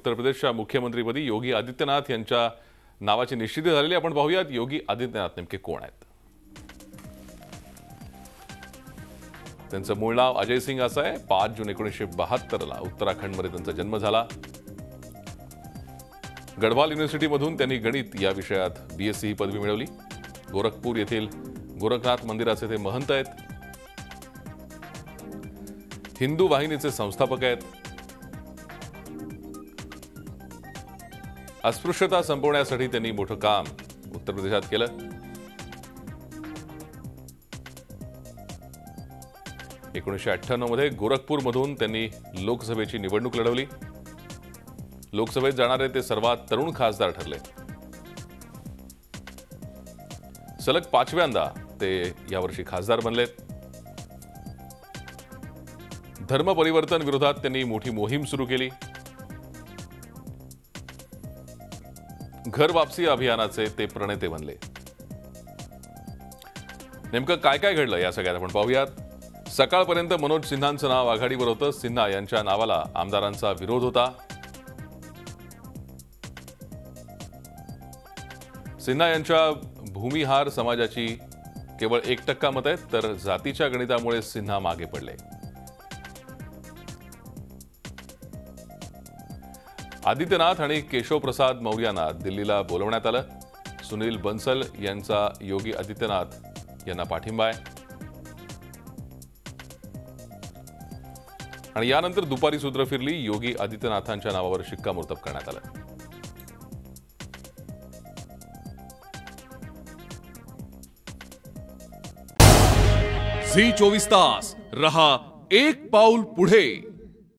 उत्तर प्रदेशच्या मुख्यमंत्रीपदी योगी आदित्यनाथ यांच्या नावाची निश्चिती झालेली आपण पाहूयात योगी आदित्यनाथ नेमके कोण आहेत। त्यांचं मूळ नाव अजय सिंग असं आहे। 5 जून 1972 ला उत्तराखंडमध्ये त्यांचा जन्म झाला। गढ़वाल युनिव्हर्सिटीमधून त्यांनी गणित या विषयात बीएससी ही पदवी मिळवली। गोरखपूर येथील गोरखनाथ मंदिराचे ते महंत आहेत। हिंदू वाहिनीचे संस्थापक आहेत। अस्पृश्यता संपवण्यासाठी त्यांनी मोठं काम उत्तर प्रदेशात केलं। एकोणीसशे 98 मध्ये गोरखपूरमधून त्यांनी लोकसभेची निवडणूक लढवली। लोकसभेत जाणारे ते सर्वात तरुण खासदार ठरले। सलग 5व्यांदा ते यावर्षी खासदार बनले। धर्म परिवर्तन विरोधात त्यांनी मोठी मोहीम सुरू केली। घर वापसी अभियानाचे ते प्रणेते बनले। नेमकं काय काय घडलं या सगळ्यात आपण पाहूयात। सकाळपर्यंत मनोज सिन्हांचं नाव आघाडीवर होतं। सिन्हा यांच्या नावाला आमदारांचा विरोध होता। सिन्हा यांच्या भूमिहार समाजाची केवळ 1% मत आहेत, तर जातीच्या गणितामुळे सिन्हा मागे पडले। आदित्यनाथ आणि केशव प्रसाद मौर्यांना दिल्लीला बोलवण्यात आलं। सुनील बंसल यांचा योगी आदित्यनाथ यांना पाठिंबा आहे आणि यानंतर दुपारी सूत्र फिरली। योगी आदित्यनाथांच्या नावावर शिक्कामोर्तब करण्यात आलं। झी 24 तास रहा एक पाऊल पुढे।